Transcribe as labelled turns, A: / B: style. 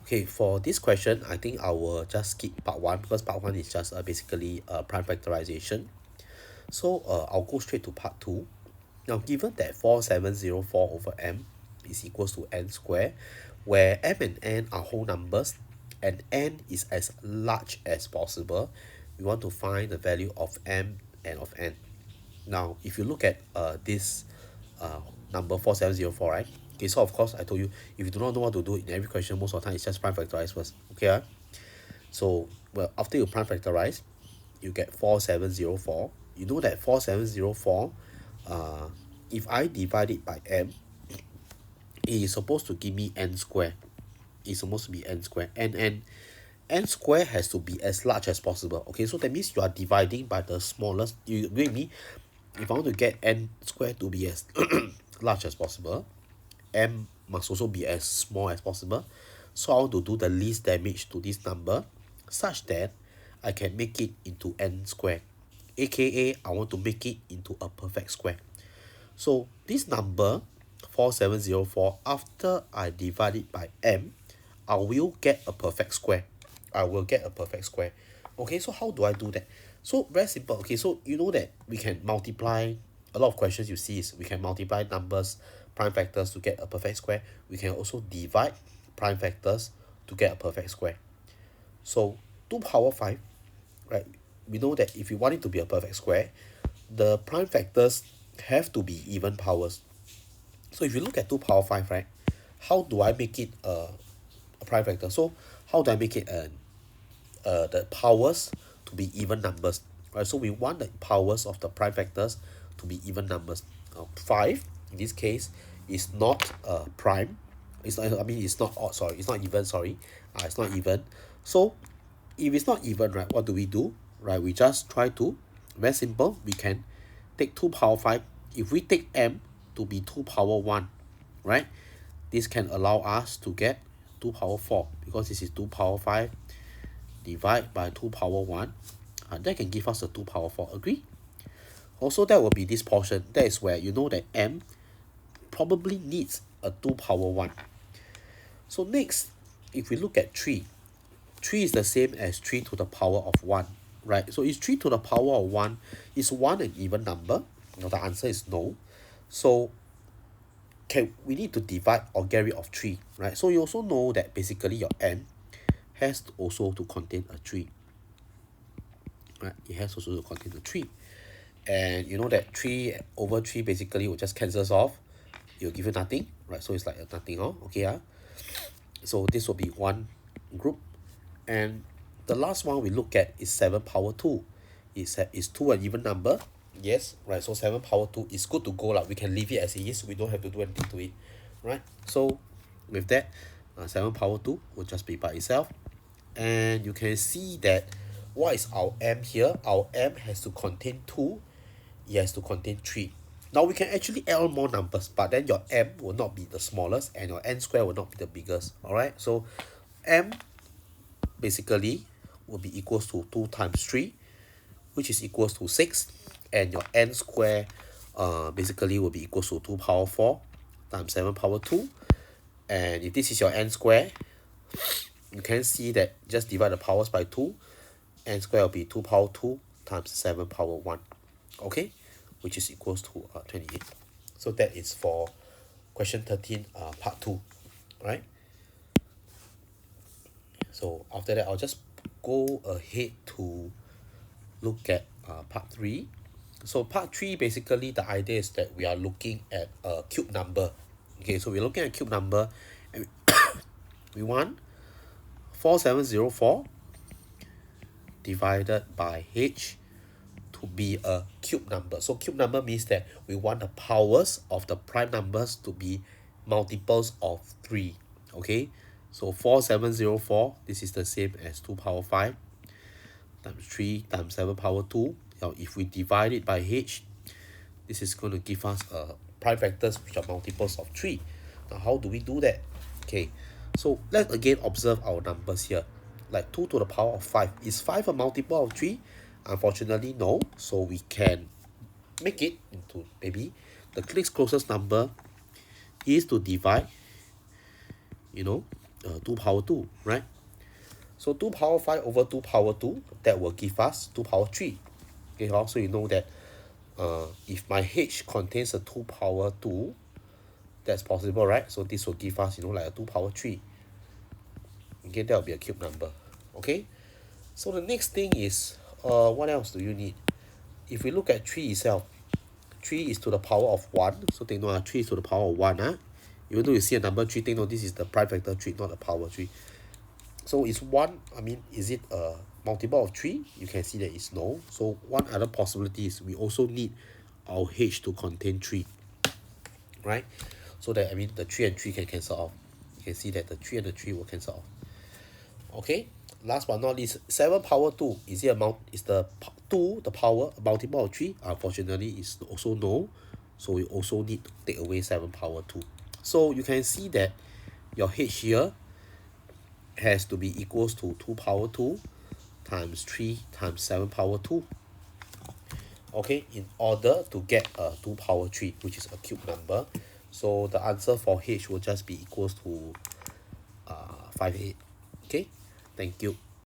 A: Okay, for this question, I think I will just skip part 1 because part 1 is just basically prime factorization. So I'll go straight to part 2. Now, given that 4704 over m is equals to n squared, where m and n are whole numbers and n is as large as possible, we want to find the value of m and of n. Now, if you look at this number 4704, right? Okay, so of course I told you, if you do not know what to do in every question, most of the time it's just prime factorize first. Okay, so well, after you prime factorize, you get 4704. You know that 4704, uh, if I divide it by m, it is supposed to give me n square. It's supposed to be n square, and n square has to be as large as possible. Okay, so that means you are dividing by the smallest. You agree with me? If I want to get n square to be as large as possible, m must also be as small as possible. So I want to do the least damage to this number such that I can make it into n square, aka I want to make it into a perfect square. So this number 4704, after I divide it by m, I will get a perfect square. I will get a perfect square. Okay, so how do I do that? So very simple. Okay, so you know that we can multiply. A lot of questions you see is we can multiply numbers, prime factors to get a perfect square. We can also divide prime factors to get a perfect square. So 2 power 5, right? We know that if you want it to be a perfect square, the prime factors have to be even powers. So if you look at 2 power 5, right, how do I make it a prime factor? So how do I make it the powers to be even numbers, right? So we want the powers of the prime factors to be even numbers. 5 in this case is not prime. It's not, I mean, it's not odd, sorry, it's not even, sorry. It's not even. So if it's not even, right, what do we do? Right, we just try to, very simple, we can take 2 power 5. If we take m to be 2 power 1, right, this can allow us to get 2 power 4 because this is 2 power 5 divide by 2 power 1. That can give us a 2 power 4. Agree? Also, that will be this portion. That is where you know that m probably needs a 2 power 1. So next, if we look at 3, 3 is the same as 3 to the power of 1, right? So is 3 to the power of 1, is 1 an even number? No, the answer is no. So we need to divide or get rid of 3, right? So you also know that basically your m has to also to contain a 3, right? It has also to contain a 3. And you know that 3 over 3 basically will just cancels off. It will give you nothing, right? So it's like a nothing, okay. So this will be one group. And the last one we look at is 7 power 2. Is 2 an even number? Yes, right. So 7 power 2 is good to go. We can leave it as it is. We don't have to do anything to it, right? So with that, 7 power 2 will just be by itself. And you can see that what is our m here? Our m has to contain 2. It has to contain 3. Now we can actually add on more numbers, but then your m will not be the smallest and your n square will not be the biggest. Alright, so m basically will be equals to 2 times 3, which is equals to 6, and your n square basically will be equals to 2 power 4 times 7 power 2. And if this is your n square, you can see that just divide the powers by 2, n square will be 2 power 2 times 7 power 1, okay, which is equals to 28. So that is for question 13 part 2, right? So after that, I'll just go ahead to look at part 3. So part 3, basically the idea is that we are looking at a cube number. Okay, so we're looking at a cube number, and we want 4704 divided by h to be a cube number. So cube number means that we want the powers of the prime numbers to be multiples of 3. Okay, so 4704, this is the same as 2 power 5 times 3 times 7 power 2. Now if we divide it by h, this is going to give us prime factors which are multiples of 3. Now how do we do that? Okay, so let's again observe our numbers here. Like 2 to the power of 5. Is 5 a multiple of 3? Unfortunately, no. So we can make it into maybe the next closest number is to divide, 2 power 2, right? So 2 power 5 over 2 power 2, that will give us 2 power 3. Okay, so you know that if my H contains a 2 power 2, that's possible, right? So this will give us, like a 2 power 3. Okay, that will be a cube number. Okay, so the next thing is, what else do you need? If we look at 3 itself, 3 is to the power of 1. So take note, 3 is to the power of 1. Even though you see a number 3, take note this is the prime factor 3, not the power 3. So is 1, is it a multiple of 3? You can see that it's no. So one other possibility is we also need our H to contain 3. Right? So that, the 3 and 3 can cancel off. You can see that the 3 and the 3 will cancel off. Okay? Last but not least, 7 power 2, is the 2 the power multiple of 3? Unfortunately, it's also no. So we also need to take away 7 power 2. So you can see that your H here has to be equals to 2 power 2 times 3 times 7 power 2. Okay, in order to get a 2 power 3, which is a cube number. So the answer for H will just be equals to 58. Okay, thank you.